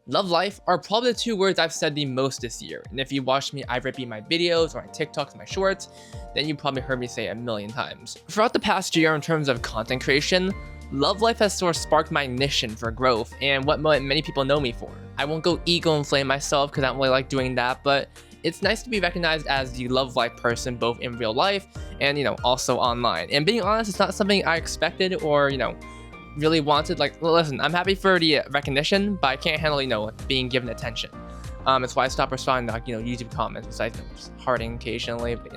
love life are probably the two words I've said the most this year. And if you watch me either be my videos or my TikToks, my shorts, then you probably heard me say it a million times. Throughout the past year in terms of content creation, love life has sort of sparked my ignition for growth and what many people know me for. I won't go ego inflate myself because I don't really like doing that, but it's nice to be recognized as the love life person both in real life and, also online. And being honest, it's not something I expected or, really wanted. Like, listen, I'm happy for the recognition, but I can't handle, being given attention. It's why I stopped responding to, YouTube comments besides just hearting occasionally, but,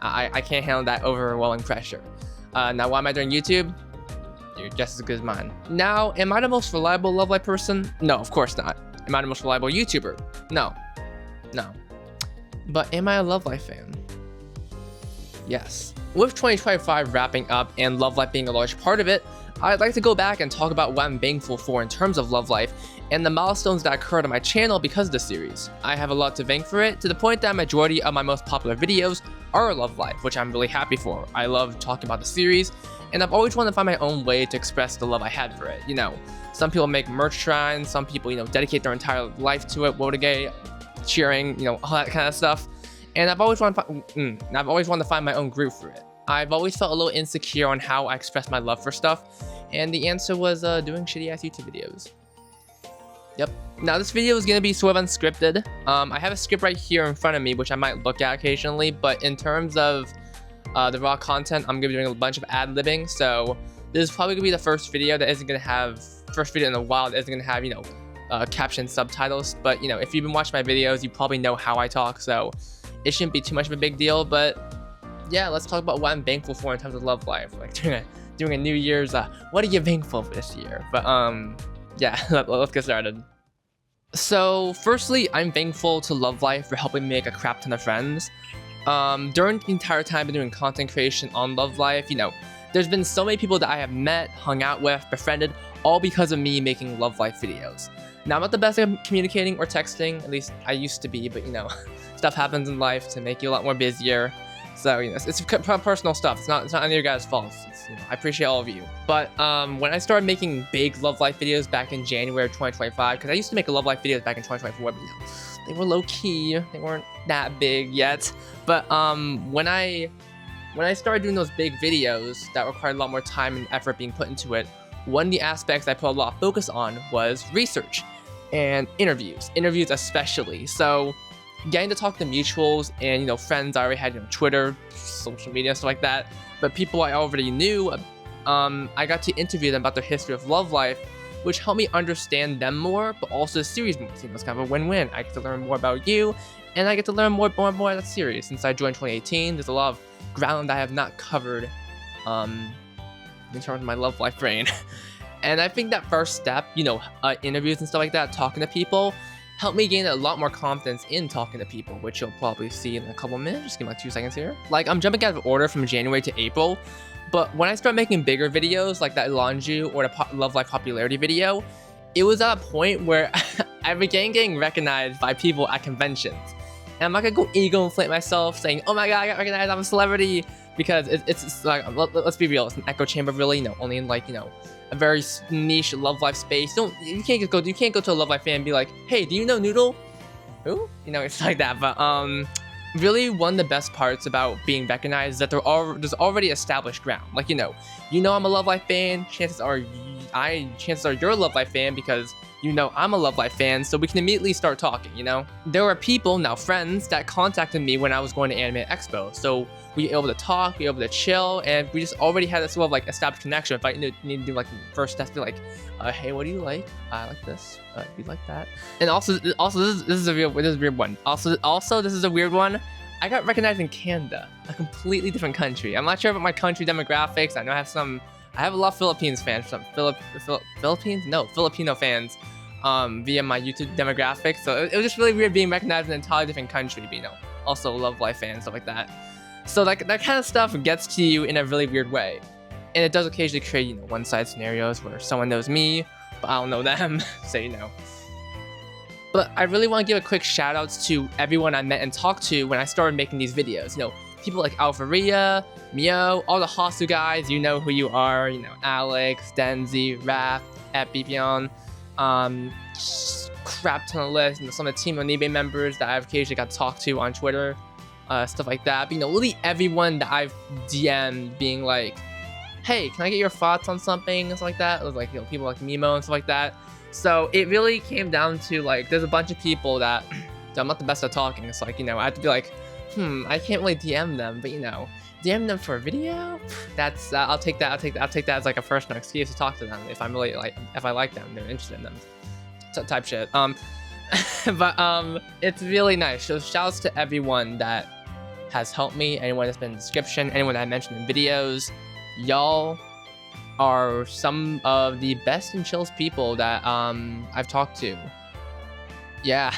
I can't handle that overwhelming pressure. Now, why am I doing YouTube? You're just as good as mine. Now, am I the most reliable love life person? No, of course not. Am I the most reliable YouTuber? No. But am I a love life fan? Yes. With 2025 wrapping up and love life being a large part of it, I'd like to go back and talk about what I'm thankful for in terms of love life and the milestones that occurred on my channel because of the series. I have a lot to thank for it, to the point that a majority of my most popular videos are love life, which I'm really happy for. I love talking about the series, and I've always wanted to find my own way to express the love I had for it. Some people make merch shrines, some people, dedicate their entire life to it, Wodage, cheering, all that kind of stuff. And I've always wanted to find my own groove for it. I've always felt a little insecure on how I express my love for stuff, and the answer was doing shitty ass YouTube videos. Yep. Now this video is gonna be sort of unscripted. I have a script right here in front of me, which I might look at occasionally, but in terms of the raw content, I'm gonna be doing a bunch of ad-libbing, so this is probably gonna be the first video in a while that isn't gonna have, caption subtitles. But if you've been watching my videos, you probably know how I talk, so it shouldn't be too much of a big deal. But yeah, let's talk about what I'm thankful for in terms of love life. Like doing a New Year's, what are you thankful for this year? But yeah, let's get started. So firstly, I'm thankful to love life for helping me make a crap ton of friends. During the entire time I've been doing content creation on love life, there's been so many people that I have met, hung out with, befriended, all because of me making love life videos. Now, I'm not the best at communicating or texting, at least I used to be, but stuff happens in life to make you a lot more busier. So, it's personal stuff. It's not any of your guys' fault. I appreciate all of you. But when I started making big love life videos back in January of 2025, because I used to make love life videos back in 2024, but they were low key. They weren't that big yet. But when I started doing those big videos that required a lot more time and effort being put into it, one of the aspects I put a lot of focus on was research and interviews especially. So getting to talk to mutuals and friends I already had, Twitter, social media, stuff like that, but people I already knew, I got to interview them about their history of love life, which helped me understand them more, but also the series more. It's kind of a win-win. I get to learn more about you, and I get to learn more about the series. Since I joined 2018, there's a lot of ground I have not covered in terms of my love life brain. And I think that first step, interviews and stuff like that, talking to people, helped me gain a lot more confidence in talking to people, which you'll probably see in a couple minutes. Just give me like 2 seconds here. Like, I'm jumping out of order from January to April, but when I start making bigger videos like that Lonju or the love life popularity video, it was at a point where I began getting recognized by people at conventions. And I'm not gonna go ego inflate myself saying, oh my god, I got recognized, I'm a celebrity, because it's like, let's be real, it's an echo chamber really, only in like, a very niche love life space. You can't go to a love life fan and be like, hey, do you know Noodle? Who? It's like that. But really one of the best parts about being recognized is that there's already established ground. Like, I'm a love life fan. Chances are you're a love life fan because I'm a love life fan, so we can immediately start talking. There were people, now friends, that contacted me when I was going to Anime Expo, so we were able to talk, we were able to chill, and we just already had this sort of like established connection. If I need to do like first step, be like, hey, what do you like? I like this. You like that? And also this is a weird one. Also this is a weird one. I got recognized in Canada, a completely different country. I'm not sure about my country demographics. I know I have a lot of Philippines fans, some Filipino fans via my YouTube demographics. So it was just really weird being recognized in an entirely different country, but also love life fans, stuff like that. So that kind of stuff gets to you in a really weird way. And it does occasionally create, one-sided scenarios where someone knows me, but I don't know them, so But I really want to give a quick shout outs to everyone I met and talked to when I started making these videos. People like Alpharia, Mio, all the Hasu guys, you know who you are, Alex, Denzi, Rafatenshii, Epipyon, crap ton of lists, some of the Team Onibe members that I've occasionally got to talk to on Twitter, stuff like that. But, really everyone that I've DM'd being like, hey, can I get your thoughts on something and stuff like that? It was like, people like Mimo and stuff like that. So it really came down to like, there's a bunch of people that I'm not the best at talking. It's like, I have to be like, I can't really DM them, but DM them for a video. That's I'll take that as like a personal excuse to talk to them if I like them, they're interested in them, type shit. But it's really nice. So shouts to everyone that has helped me, anyone that's been in the description, anyone that I mentioned in videos. Y'all are some of the best and chillest people that I've talked to. Yeah.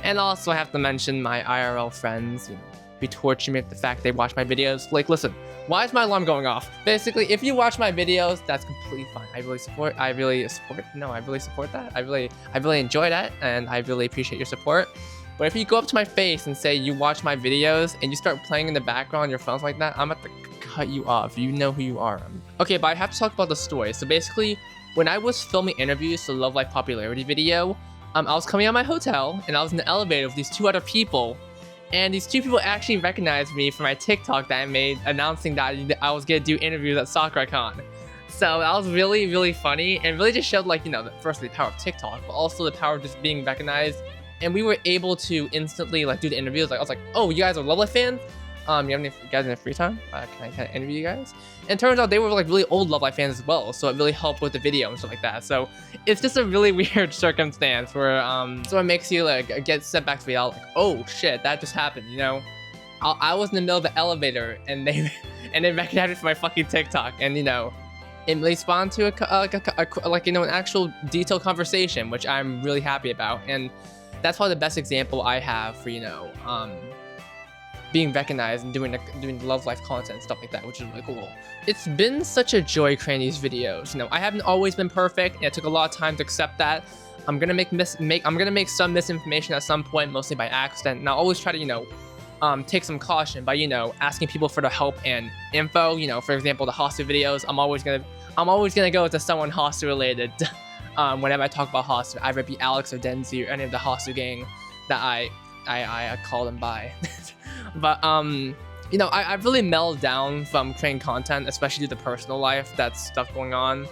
And also I have to mention my IRL friends, who torture me with the fact they watch my videos. Like, listen, why is my alarm going off? Basically, if you watch my videos, that's completely fine. I really support that. I really enjoy that, and I really appreciate your support. But if you go up to my face and say you watch my videos and you start playing in the background on your phones like that, I'm about to cut you off. You know who you are. Okay, but I have to talk about the story. So basically, when I was filming interviews for the Love Life popularity video, I was coming out of my hotel and I was in the elevator with these 2 other people. And these 2 people actually recognized me for my TikTok that I made announcing that I was gonna do interviews at SakuraCon. So that was really, really funny and really just showed firstly the power of TikTok, but also the power of just being recognized. And we were able to instantly do the interviews. I was like, oh, you guys are Love Life fans? You guys in free time? Can I interview you guys? And it turns out they were really old Love Life fans as well, so it really helped with the video and stuff like that. So it's just a really weird circumstance where so it makes you get set back to reality. Oh shit, that just happened. I was in the middle of the elevator and they recognized me for my fucking TikTok, and it really spawned to an actual detailed conversation, which I'm really happy about. And that's probably the best example I have for being recognized and doing Love Life content and stuff like that, which is really cool. It's been such a joy creating these videos. I haven't always been perfect, and it took a lot of time to accept that. I'm gonna make some misinformation at some point, mostly by accident, and I'll always try to take some caution by asking people for the help and info. For example, the Hasu videos, I'm always gonna go to someone Hasu related. Whenever I talk about Hasu, either it be Alex or Denzi or any of the Hasu gang that I call them by. But I've really mellowed down from creating content, especially the personal life, that's stuff going on.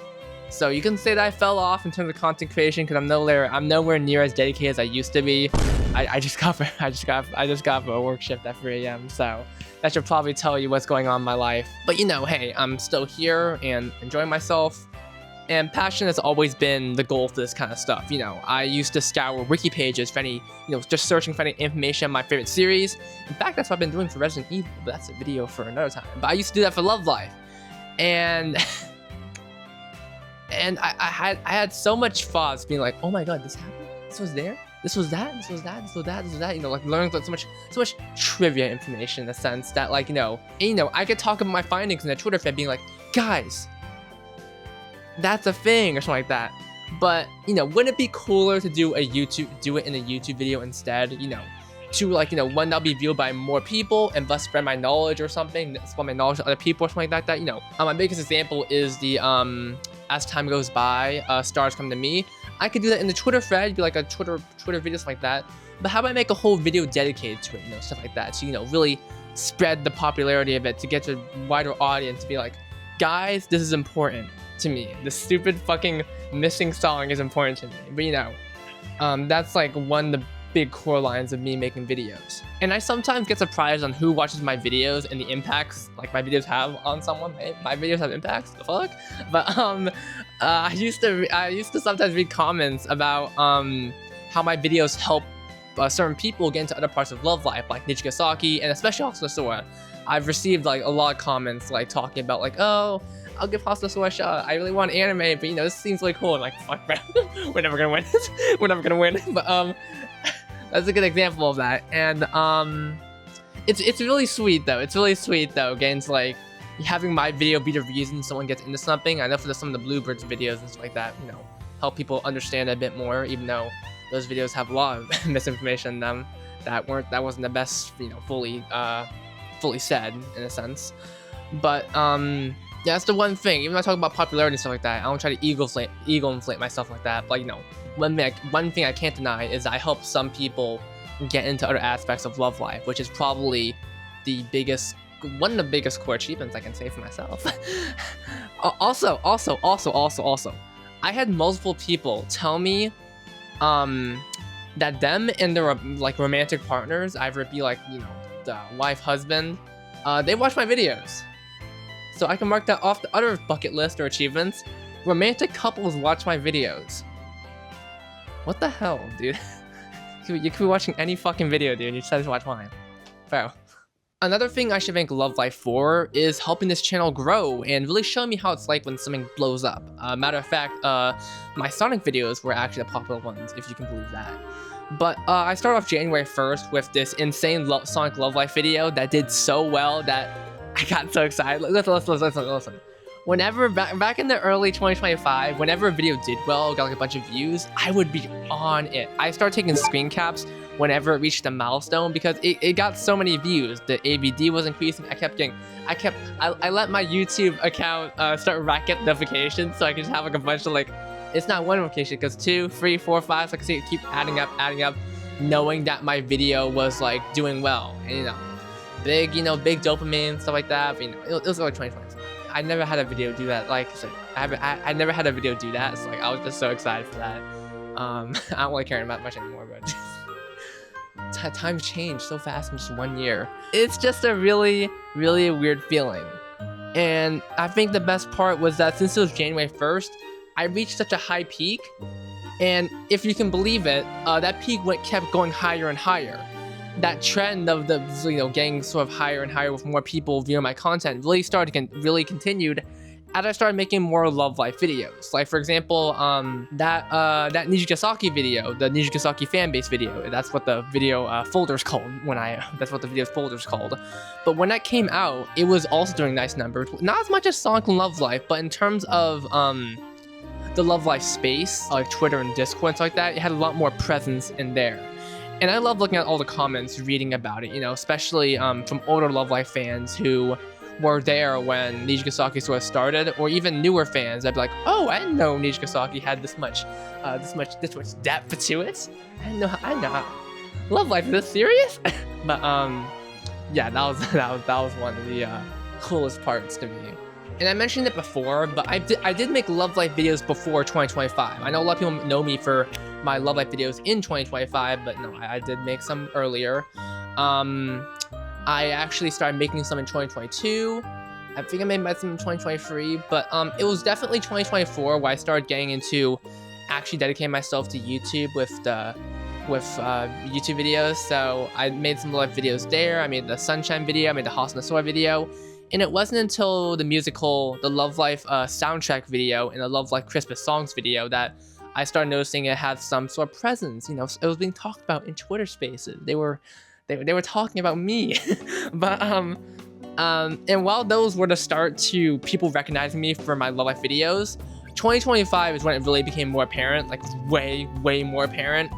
So you can say that I fell off in terms of content creation because I'm nowhere near as dedicated as I used to be. I just got for a work shift at 3 AM, so that should probably tell you what's going on in my life. But hey, I'm still here and enjoying myself. And passion has always been the goal for this kind of stuff. I used to scour wiki pages for any, just searching for any information on my favorite series. In fact, that's what I've been doing for Resident Evil, but that's a video for another time. But I used to do that for Love Life. And I had so much thoughts being like, oh my god, this happened? This was there? This was that? This was that? This was that? This was that? Learning so much trivia information in a sense that I could talk about my findings in a Twitter thread being like, guys, that's a thing or something like that. But wouldn't it be cooler to do it in a YouTube video instead? To one that'll be viewed by more people and thus spread my knowledge or something, spread my knowledge to other people or something like that. My biggest example is the as time goes by, stars come to me. I could do that in the Twitter thread, be like a Twitter video, something like that. But how about I make a whole video dedicated to it, stuff like that. So really spread the popularity of it to get to a wider audience, to be like, guys, this is important to me. This stupid fucking missing song is important to me. But that's one of the big core lines of me making videos. And I sometimes get surprised on who watches my videos and the impacts my videos have on someone. My videos have impacts, the fuck? But I used to sometimes read comments about how my videos help certain people get into other parts of Love Life, like Nichigasaki and especially Hasunosora. I've received a lot of comments talking about oh, I'll give Hasunosora a shot. I really want anime, but this seems really cool. And fuck, bro, we're never gonna win. We're never gonna win. But that's a good example of that. And it's really sweet though. It's really sweet though, getting to having my video be the reason someone gets into something. I know for some of the Bluebirds videos and stuff like that, help people understand a bit more, even though those videos have a lot of misinformation in them that wasn't the best, fully said in a sense. But yeah, that's the one thing. Even though I talk about popularity and stuff like that, I don't try to ego inflate myself like that. But one thing I can't deny is I help some people get into other aspects of love life, which is probably one of the biggest core achievements I can say for myself. Also, I had multiple people tell me that them and their like romantic partners, either be like, you know, the wife, husband, they watch my videos. So I can mark that off the other bucket list or achievements. Romantic couples watch my videos. What the hell, dude? You could be watching any fucking video, dude, and you decided to watch mine. Bro. Another thing I should thank Love Life for is helping this channel grow and really showing me how it's like when something blows up. Matter of fact, my Sonic videos were actually the popular ones, if you can believe that. But I started off January 1st with this insane Sonic Love Life video that did so well that I got so excited. Listen. Whenever, back in the early 2025, whenever a video did well, got like a bunch of views, I would be on it. I started taking screen caps whenever it reached a milestone because it got so many views. The ABD was increasing. I let my YouTube account start racking notifications so I could just have like a bunch of like, it's not one notification, because 2, 3, 4, 5, so I can see it keep adding up, knowing that my video was like doing well. And you know, big dopamine, stuff like that. But, you know, it was like 2020. I never had a video do that. Like I said, I never had a video do that. So like I was just so excited for that. I don't really care about much anymore, but times change so fast in just 1 year. It's just a really, really weird feeling. And I think the best part was that since it was January 1st, I reached such a high peak. And if you can believe it, that peak kept going higher and higher. That trend of the, you know, getting sort of higher and higher with more people viewing my content really continued as I started making more Love Life videos. Like for example, that Nijigasaki video, the Nijigasaki fanbase video. That's what the video folder's called. That's what the video's folder's called. But when that came out, it was also doing nice numbers. Not as much as Sonic and Love Life, but in terms of the Love Life space, like Twitter and Discord and stuff like that, it had a lot more presence in there. And I love looking at all the comments, reading about it, you know, especially from older Love Life fans who were there when Nijigasaki sort of started, or even newer fans. I'd be like, oh, I didn't know Nijigasaki had this much depth to it. I know how Love Life is this serious. But yeah, that was one of the coolest parts to me. And I mentioned it before, but I did make Love Life videos before 2025. I know a lot of people know me for my Love Life videos in 2025, but no, I did make some earlier. I actually started making some in 2022. I think I made some in 2023, but it was definitely 2024 where I started getting into actually dedicating myself to YouTube with YouTube videos. So I made some Love Life videos there. I made the Sunshine video, I made the Hasunosora video. And it wasn't until the Love Life soundtrack video and the Love Life Christmas songs video that I started noticing it had some sort of presence. You know, it was being talked about in Twitter Spaces. They were talking about me. But and while those were the start to people recognizing me for my Love Life videos, 2025 is when it really became more apparent, like way more apparent.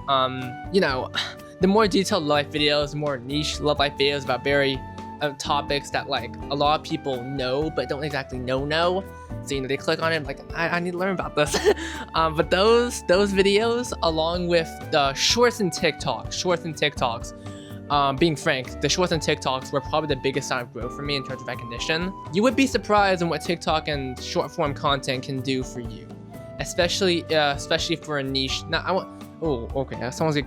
You know, the more detailed Love Life videos, the more niche Love Life videos about very topics that like a lot of people know but don't exactly know. So you know, they click on it like I need to learn about this. But those videos, along with the shorts and TikToks, being frank, the shorts and TikToks were probably the biggest sign of growth for me in terms of recognition. You would be surprised in what TikTok and short form content can do for you, especially for a niche. Now oh, okay. Someone's gonna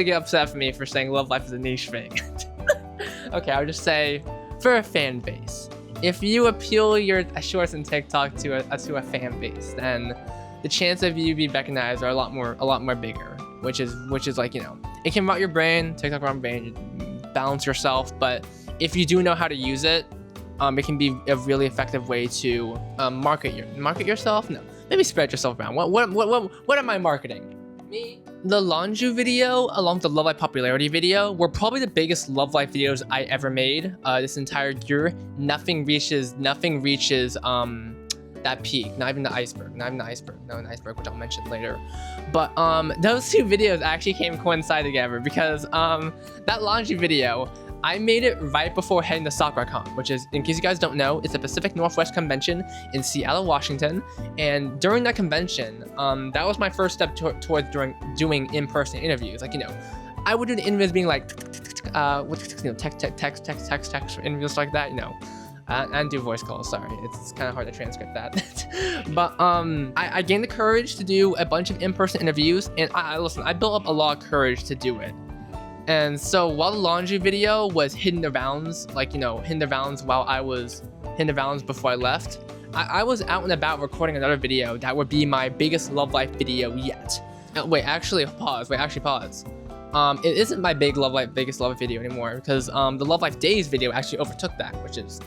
get upset for me for saying Love Life is a niche thing. Okay, I'll just say for a fan base. If you appeal your shorts and TikTok to a fan base, then the chance of you being recognized are a lot more bigger. Which is like, you know, it can rot your brain, TikTok rot your brain, balance yourself. But if you do know how to use it, it can be a really effective way to market yourself. No, maybe spread yourself around. What am I marketing? Me. The Lonju video, along with the Love Life popularity video, were probably the biggest Love Life videos I ever made this entire year. Nothing reaches that peak. Not even the iceberg. No, an iceberg, which I'll mention later. But those two videos actually coincide together because that Lonju video, I made it right before heading to SakuraCon, which is, in case you guys don't know, it's a Pacific Northwest convention in Seattle, Washington. And during that convention, that was my first step towards doing in-person interviews. Like, you know, I would do the interviews being like, text interviews like that, you know. And do voice calls, sorry. It's kind of hard to transcript that. But I gained the courage to do a bunch of in-person interviews, and listen, I built up a lot of courage to do it. And so while the laundry video was hitting the rounds, like, you know, hitting the rounds while I was hitting the rounds before I left, I was out and about recording another video that would be my biggest love life video yet. Wait, actually pause. It isn't my biggest love life video anymore, because the Love Life Days video actually overtook that, which is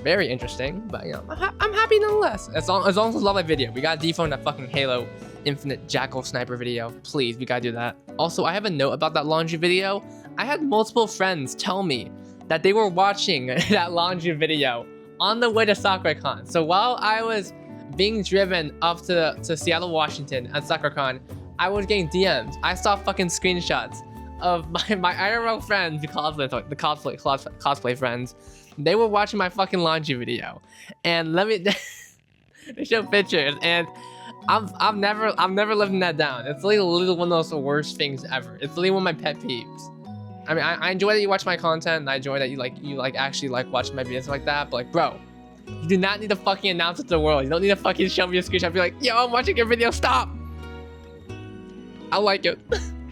very interesting. But you know, I'm happy nonetheless. As long as it's a Love Life video, we gotta defone that fucking Halo Infinite Jackal Sniper video. Please, we gotta do that. Also, I have a note about that laundry video. I had multiple friends tell me that they were watching that laundry video on the way to SakuraCon. So while I was being driven up to Seattle, Washington at SakuraCon, I was getting DMs. I saw fucking screenshots of my IRL friends, the cosplay friends. They were watching my fucking laundry video, and they show pictures, and I've never living that down. It's like literally one of those worst things ever. It's literally one of my pet peeves. I mean, I enjoy that you watch my content, and I enjoy that you actually like watching my videos like that. But like, bro, you do not need to fucking announce it to the world. You don't need to fucking show me a screenshot. Be like, yo, I'm watching your video. Stop. I like it.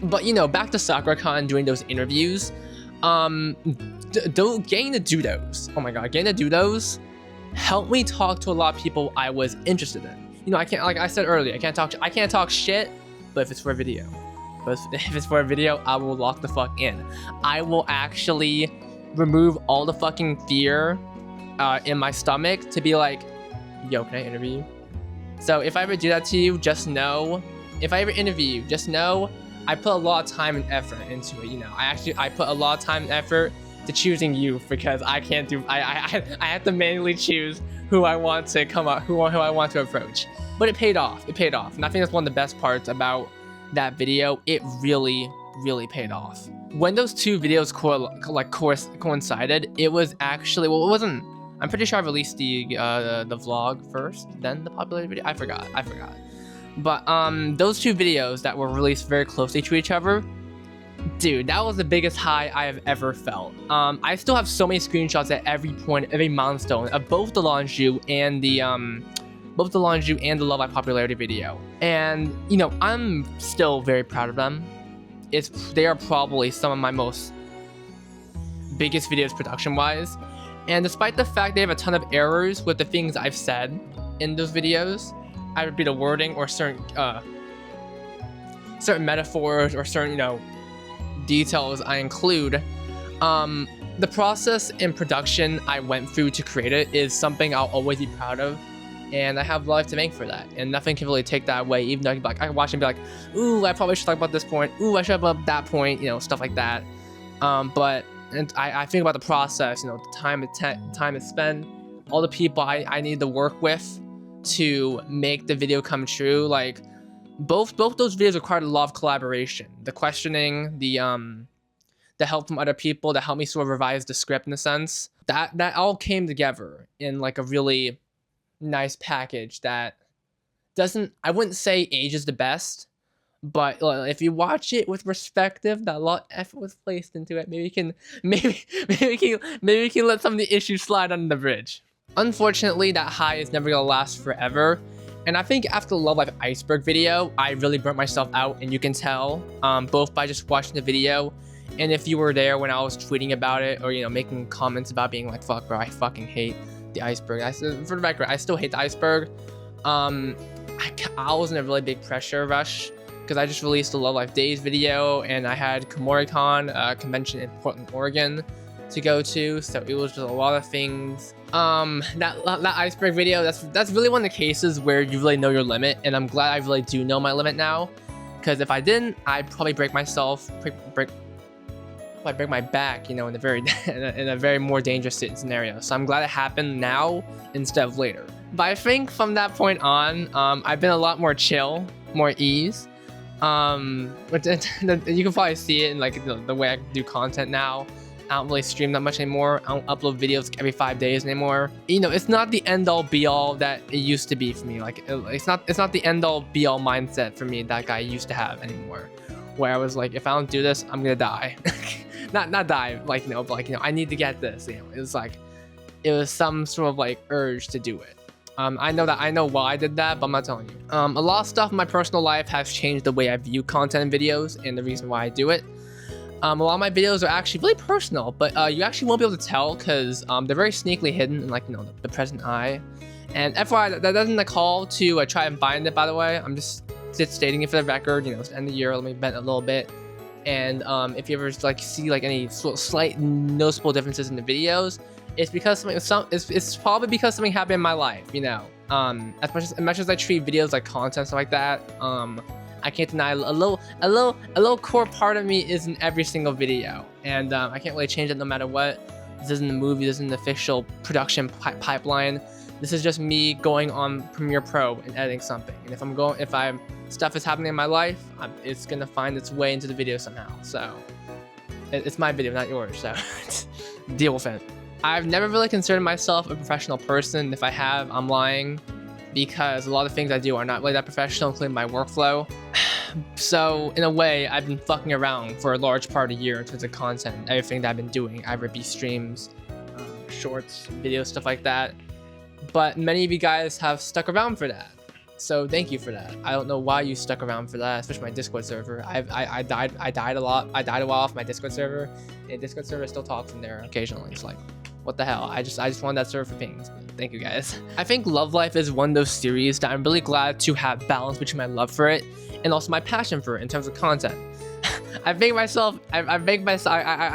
But you know, back to SakuraCon doing those interviews. Getting to do those. Oh my god, getting to do those helped me talk to a lot of people I was interested in. You know, I can't, like I said earlier, I can't talk shit, but if it's for a video. But if it's for a video, I will lock the fuck in. I will actually remove all the fucking fear in my stomach to be like, yo, can I interview you? So if I ever do that to you, just know, if I ever interview you, just know I put a lot of time and effort into it. You know, I put a lot of time and effort to choosing you, because I can't do, I have to manually choose who I want to come up, who I want to approach. But it paid off. And I think that's one of the best parts about that video. It really, really paid off. When those two videos coincided, it was actually, well, it wasn't, I'm pretty sure I released the vlog first, then the popular video. I forgot. But those two videos that were released very closely to each other, dude, that was the biggest high I have ever felt. I still have so many screenshots at every point, every milestone of both the launch and the Love Life popularity video. And you know, I'm still very proud of them. They are probably some of my most biggest videos production-wise. And despite the fact they have a ton of errors with the things I've said in those videos, either be the wording or certain metaphors or certain, you know, details I include, the process and production I went through to create it is something I'll always be proud of, and I have life to thank for that, and nothing can really take that away. Even though I can watch and be like, ooh, I probably should talk about this point, ooh, I should talk about that point, you know, stuff like that. But I think about the process, you know, the time it spent, all the people I needed to work with to make the video come true. Like both those videos required a lot of collaboration. The questioning, the help from other people that helped me sort of revise the script in a sense. That all came together in like a really nice package that doesn't, I wouldn't say ages the best, but if you watch it with perspective, that a lot of effort was placed into it. Maybe we can let some of the issues slide under the bridge. Unfortunately, that high is never gonna last forever. And I think after the Love Life Iceberg video, I really burnt myself out, and you can tell, both by just watching the video, and if you were there when I was tweeting about it, or, you know, making comments about being like, fuck bro, I fucking hate the iceberg. For the record, I still hate the iceberg. I was in a really big pressure rush, because I just released the Love Life Days video, and I had KomoriCon, convention in Portland, Oregon to go to, so it was just a lot of things. That iceberg video, that's really one of the cases where you really know your limit, and I'm glad I really do know my limit now, because if I didn't, I'd probably break my back, you know, in a very more dangerous scenario. So I'm glad it happened now instead of later. But I think from that point on, I've been a lot more chill, more ease. But you can probably see it in like the way I do content now. I don't really stream that much anymore. I don't upload videos like every 5 days anymore. You know, it's not the end all be all that it used to be for me. Like it's not the end all be all mindset for me that I used to have anymore, where I was like, if I don't do this, I'm gonna die. not die, like, you know, but like, you know, I need to get this. You know, it was like, it was some sort of like urge to do it. I know why I did that, but I'm not telling you. A lot of stuff in my personal life has changed the way I view content and videos, and the reason why I do it. A lot of my videos are actually really personal, but you actually won't be able to tell because they're very sneakily hidden in, like, you know, the present eye. And FYI, that doesn't a call to try and find it, by the way. I'm just stating it for the record. You know, it's the end of the year. Let me vent a little bit. And if you ever like see like any slight noticeable differences in the videos, it's because it's probably because something happened in my life. You know, as much as I treat videos like content, stuff like that, I can't deny a little core part of me is in every single video, and I can't really change it no matter what. This isn't a movie. This isn't an official production pipeline. This is just me going on Premiere Pro and editing something. And if stuff is happening in my life, it's gonna find its way into the video somehow. So it's my video, not yours. So deal with it. I've never really considered myself a professional person. If I have, I'm lying, because a lot of things I do are not really that professional, including my workflow. So in a way, I've been fucking around for a large part of the year in terms of content, everything that I've been doing, either be streams, shorts, videos, stuff like that. But many of you guys have stuck around for that, so thank you for that. I don't know why you stuck around for that, especially my Discord server. I died a lot. I died a while off my Discord server, and Discord server still talks in there occasionally. It's like, what the hell? I just wanted that server for pings. Thank you guys. I think Love Life is one of those series that I'm really glad to have balance between my love for it and also my passion for it in terms of content. I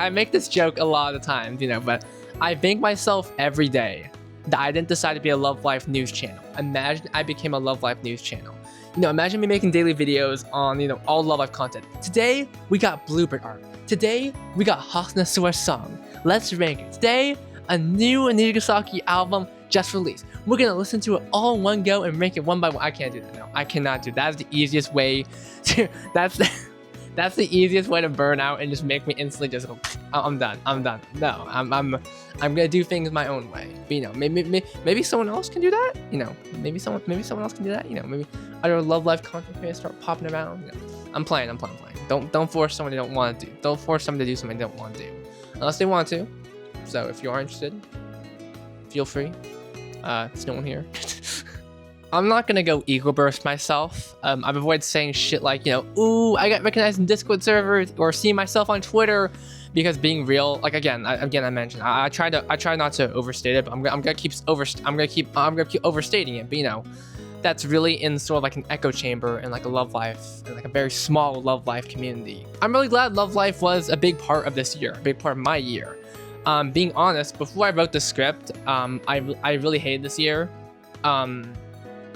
make this joke a lot of the times, you know, but I thank myself every day that I didn't decide to be a Love Life news channel. Imagine I became a Love Life news channel. You know, imagine me making daily videos on, you know, all Love Life content. Today, we got Bluebird art. Today, we got Hasunosora song. Let's rank it. Today, a new Nijigasaki album just released. We're gonna listen to it all in one go and rank it one by one. I can't do that. No, I cannot do that. That's the easiest way to, that's the easiest way to burn out and just make me instantly just go, I'm done. No, I'm gonna do things my own way. But, you know, maybe someone else can do that. You know, maybe someone else can do that. You know, maybe other Love Life content creators start popping around. You know, I'm playing. Don't force someone they don't want to do. Don't force someone to do something they don't want to do, unless they want to. So if you are interested, feel free. There's no one here. I'm not gonna go ego burst myself. I've avoided saying shit like, you know, ooh, I got recognized in Discord servers, or seeing myself on Twitter, because being real, like again I mentioned, I try not to overstate it, but I'm gonna keep overstating it. But you know, that's really in sort of like an echo chamber and like a Love Life, and like a very small Love Life community. I'm really glad Love Life was a big part of this year, a big part of my year. Being honest, before I wrote the script, I really hated this year.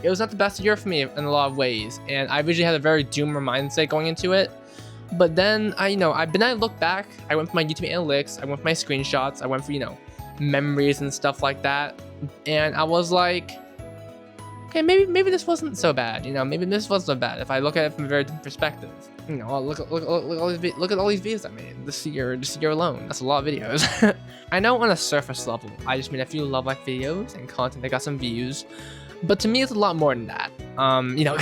It was not the best year for me in a lot of ways, and I originally had a very doomer mindset going into it. But then I look back, I went for my YouTube analytics, I went for my screenshots, I went for, you know, memories and stuff like that, and I was like, okay, maybe this wasn't so bad. You know, maybe this wasn't so bad if I look at it from a very different perspective. You know, look at all these videos I made this year alone. That's a lot of videos. I know on a surface level, I just made a few Love Life videos and content that got some views. But to me, it's a lot more than that. You know,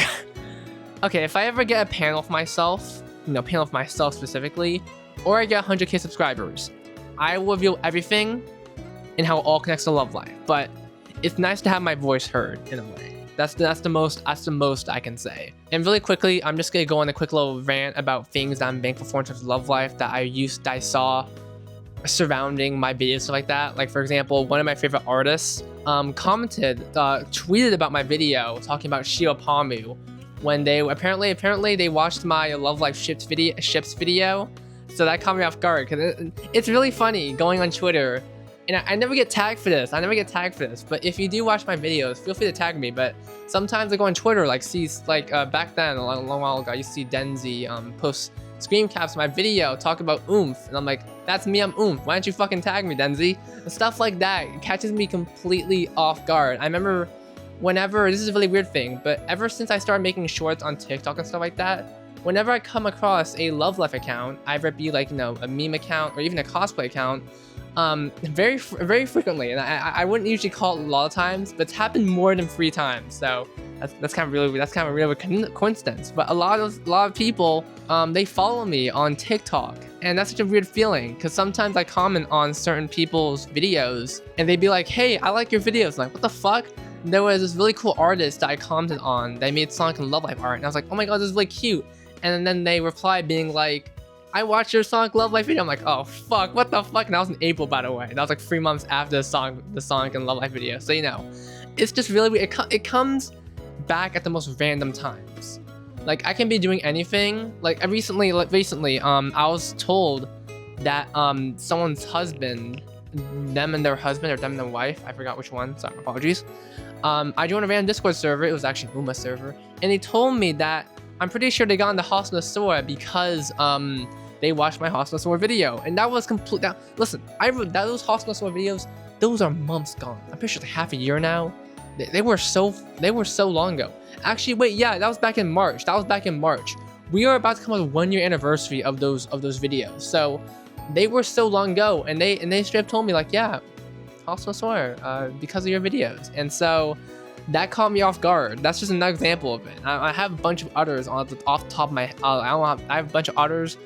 okay, if I ever get a panel of myself, you know, panel of myself specifically, or I get 100k subscribers, I will reveal everything and how it all connects to Love Life. But it's nice to have my voice heard in a way. That's the most I can say. And really quickly, I'm just gonna go on a quick little rant about things that I'm thankful for in terms of Love Life that I saw surrounding my videos, stuff like that. Like, for example, one of my favorite artists tweeted about my video talking about Shio Pamu when they apparently they watched my Love Life ships video. So that caught me off guard, because it's really funny going on Twitter, and I never get tagged for this. But if you do watch my videos, feel free to tag me. But sometimes I go on Twitter, like back then, a long while ago, I used to see Denzi post screen caps of my video talk about oomph, and I'm like, that's me, I'm oomph. Why don't you fucking tag me, Denzi? And stuff like that catches me completely off guard. I remember whenever, this is a really weird thing, but ever since I started making shorts on TikTok and stuff like that, whenever I come across a Love Life account, either it be like, you know, a meme account or even a cosplay account, very frequently, and I wouldn't usually call it a lot of times, but it's happened more than 3 times. So that's kind of a real coincidence. But a lot of people, they follow me on TikTok, and that's such a weird feeling because sometimes I comment on certain people's videos, and they'd be like, "Hey, I like your videos." I'm like, what the fuck? There was this really cool artist that I commented on. They made Sonic and Love Life art, and I was like, "Oh my god, this is really cute." And then they replied being like, "I watched your Sonic Love Life video." I'm like, "Oh fuck, what the fuck?" And that was in April, by the way. That was like 3 months after the Sonic and Love Life video. So, you know, it's just really weird. It comes back at the most random times. Like, I can be doing anything. Like, recently, I was told that someone's husband, them and their husband, or them and their wife, I forgot which one. Sorry, apologies. I joined a random Discord server. It was actually Uma server, and he told me that I'm pretty sure they got into Hasunosora because they watched my Hasunosora video, and that was complete. Now, listen, those Hasunosora videos, those are months gone. I'm pretty sure like half a year now. They were so long ago. Actually, wait, yeah, that was back in March. We are about to come up with 1 year anniversary of those videos. So they were so long ago, and they straight up told me like, yeah, Hasunosora, because of your videos, and so that caught me off guard. That's just another example of it. I have a bunch of others off the top of my. I have a bunch of others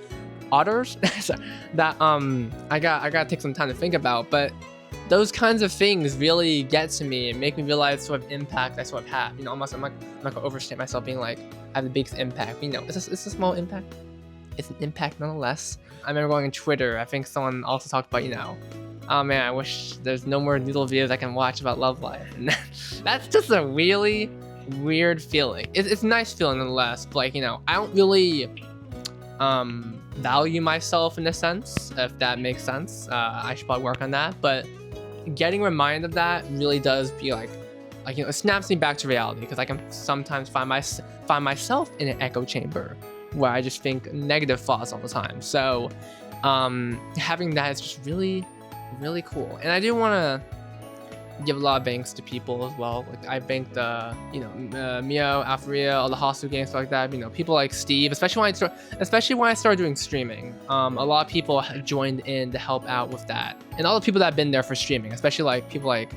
that I gotta take some time to think about. But those kinds of things really get to me and make me realize sort of impact I sort of have. You know, I'm not gonna overstate myself being like I have the biggest impact. You know, it's a small impact. It's an impact nonetheless. I remember going on Twitter. I think someone also talked about, you know, oh man, I wish there's no more Noodle videos I can watch about Love Life. And that's just a really weird feeling. It's a nice feeling nonetheless, but like, you know, I don't really value myself in a sense, if that makes sense. I should probably work on that, but getting reminded of that really does be like, you know, it snaps me back to reality, because I can sometimes find myself in an echo chamber where I just think negative thoughts all the time. So having that is just really cool. And I do want to give a lot of thanks to people as well. Like, I thanked you know, Mio, Alpharia, all the Hasu games, stuff like that. You know, people like Steve, especially when I started doing streaming. A lot of people joined in to help out with that, and all the people that have been there for streaming, especially like people like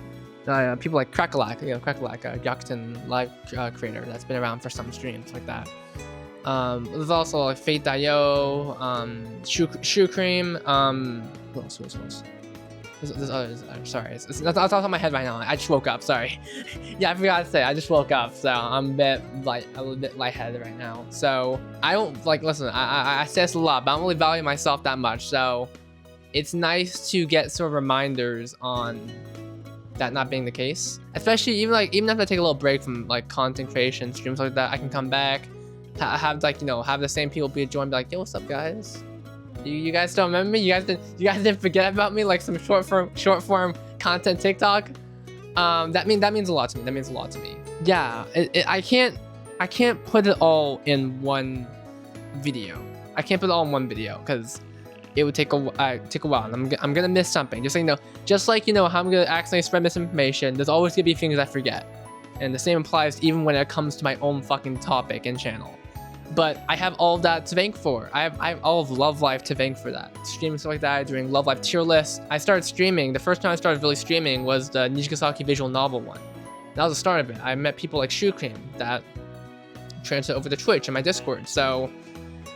Crackalack, you know, Yakutin live creator that's been around for some streams like that. There's also like Fate Dio, Shoe Cream, who else? There's others. I'm sorry. That's off of my head right now. I just woke up. Sorry. Yeah, I forgot to say. I just woke up, so I'm a little bit lightheaded right now. So I don't like. Listen, I say this a lot, but I don't really value myself that much. So it's nice to get sort of reminders on that not being the case. Especially even if I take a little break from like content creation, streams like that, I can come back, have like, you know, have the same people be joined, be like, yo, what's up, guys? You guys don't remember me? You guys didn't forget about me, like some short form content TikTok. That means a lot to me. That means a lot to me. Yeah, I can't put it all in one video. I can't put it all in one video because it would take a while. And I'm gonna miss something. Just so you know, just like, you know, how I'm gonna accidentally spread misinformation. There's always gonna be things I forget, and the same applies even when it comes to my own fucking topic and channel. But I have all of that to thank for. I have all of Love Life to thank for that. Streaming stuff like that, doing Love Life tier list. I started streaming. The first time I started really streaming was the Nijigasaki visual novel one. That was the start of it. I met people like Shoe Cream that transferred over to Twitch and my Discord. So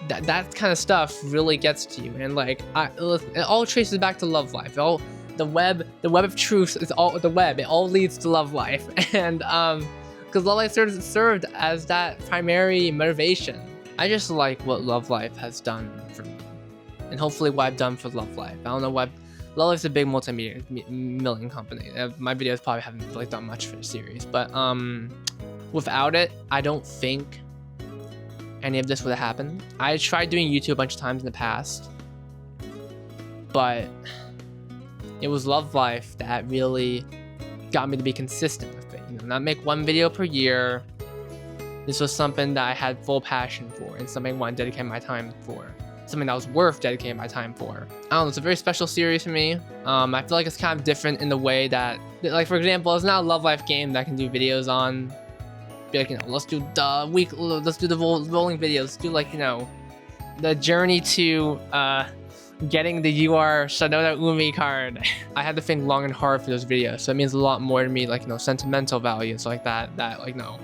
that kind of stuff really gets to you. And like, it all traces back to Love Life. The web of truth is all the web. It all leads to Love Life. And because Love Life served as that primary motivation. I just like what Love Life has done for me, and hopefully what I've done for Love Life. I don't know what Love Life's a big multi-million company. My videos probably haven't really done much for the series, but without it, I don't think any of this would have happened. I tried doing YouTube a bunch of times in the past, but it was Love Life that really got me to be consistent with it. You know, not make one video per year. This was something that I had full passion for, and something I want to dedicate my time for. Something that was worth dedicating my time for. I don't know, it's a very special series for me. I feel like it's kind of different in the way that, like, for example, it's not a Love Life game that I can do videos on, be like, you know, let's do the rolling videos. Let's do like, you know, the journey to getting the UR Shinoda Umi card. I had to think long and hard for those videos, so it means a lot more to me, like, you know, sentimental value and stuff like that. That, like, no,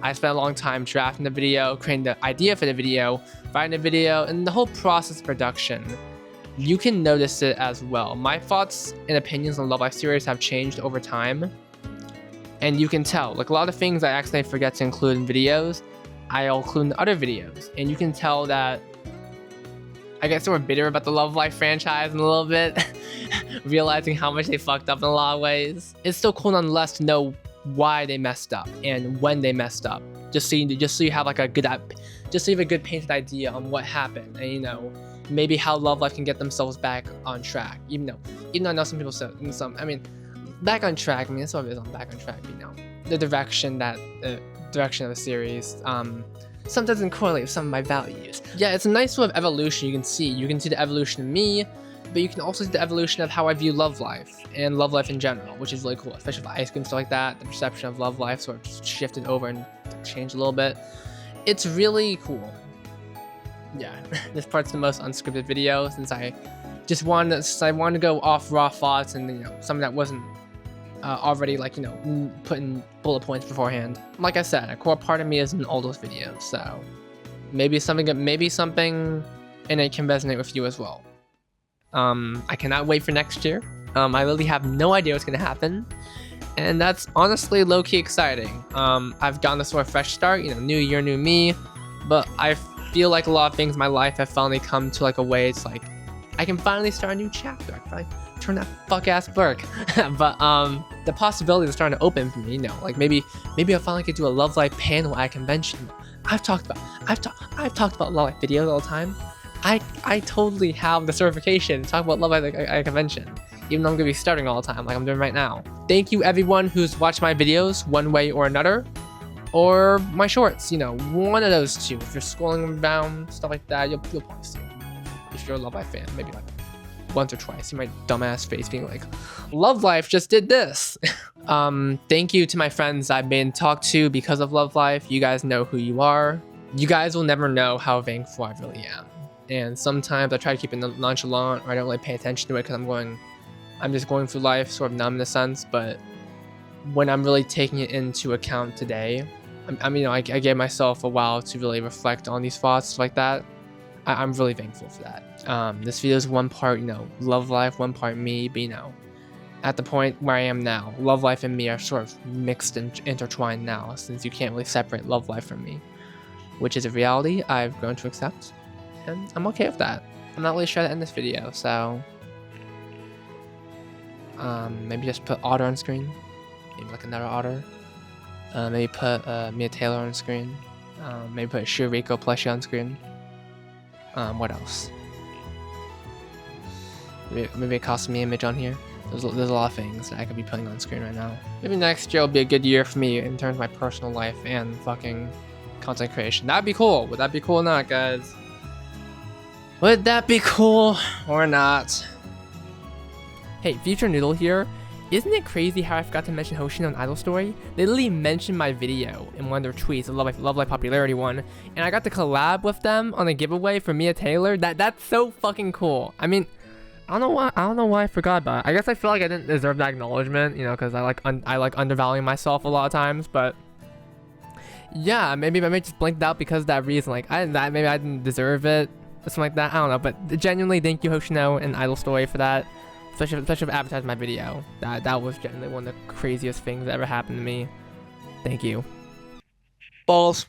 I spent a long time drafting the video, creating the idea for the video, writing the video, and the whole process of production. You can notice it as well. My thoughts and opinions on Love Live series have changed over time, and you can tell. Like, a lot of things I accidentally forget to include in videos, I'll include in other videos, and you can tell that I get sort of bitter about the Love Live franchise in a little bit, realizing how much they fucked up in a lot of ways. It's still cool nonetheless to know why they messed up and when they messed up, just so you have like a good, just so you have a good painted idea on what happened, and you know, maybe how Love Live can get themselves back on track. Even though I know some people say I mean, back on track. I mean, that's what it is on back on track. You know, the direction of the series. Some doesn't correlate with some of my values. Yeah, it's a nice sort of evolution you can see. You can see the evolution of me, but you can also see the evolution of how I view Love Life and Love Life in general, which is really cool, especially with ice cream, stuff like that. The perception of Love Life sort of shifted over and changed a little bit. It's really cool. Yeah, this part's the most unscripted video since I wanted to go off raw thoughts and, you know, something that wasn't already, like, you know, putting bullet points beforehand. Like I said, a core part of me is in all those videos, so maybe something in it can resonate with you as well. I cannot wait for next year. I really have no idea what's gonna happen, and that's honestly low-key exciting. I've gotten a sort of fresh start, you know, new year, new me, but I feel like a lot of things in my life have finally come to like a way it's like I can finally start a new chapter. I can finally turn that fuck-ass Burke. But the possibilities are starting to open for me, you know, like maybe I finally could do a Love Live panel at a convention. I've talked about Love Live videos all the time. I totally have the certification to talk about Love Live at a convention, even though I'm gonna be starting all the time like I'm doing right now. Thank you everyone who's watched my videos one way or another, or my shorts, you know, one of those two. If you're scrolling down, stuff like that, you'll probably see it. If you're a Love Live fan, maybe like once or twice. See my dumbass face being like, Love Life just did this. Thank you to my friends I've been talked to because of Love Life. You guys know who you are. You guys will never know how thankful I really am. And sometimes I try to keep it nonchalant, or I don't really pay attention to it because I'm just going through life sort of numb in a sense. But when I'm really taking it into account today, you know, I gave myself a while to really reflect on these thoughts like that. I'm really thankful for that. This video is one part, you know, Love Life, one part me, but, you know, at the point where I am now, Love Life and me are sort of mixed and intertwined now, since you can't really separate Love Life from me, which is a reality I've grown to accept, and I'm okay with that. I'm not really sure to end this video, so maybe just put Otter on screen, maybe like another Otter, maybe put Mia Taylor on screen, maybe put Shiriko plushie on screen. What else? Maybe a custom image on here. There's a lot of things that I could be putting on screen right now. Maybe next year will be a good year for me in terms of my personal life and fucking content creation. That'd be cool. Would that be cool or not, guys? Would that be cool or not? Hey, Future Noodle here. Isn't it crazy how I forgot to mention Hoshino and Idol Story? They literally mentioned my video in one of their tweets, the Love Live popularity one, and I got to collab with them on a giveaway for Mia Taylor. That's so fucking cool. I mean, I don't know why I forgot about it. I guess I feel like I didn't deserve that acknowledgement, you know, because I like undervaluing myself a lot of times. But yeah, maybe I just blinked out because of that reason. Like maybe I didn't deserve it, or something like that. I don't know. But genuinely, thank you Hoshino and Idol Story for that. Especially for advertising my video. That was genuinely one of the craziest things that ever happened to me. Thank you. Balls.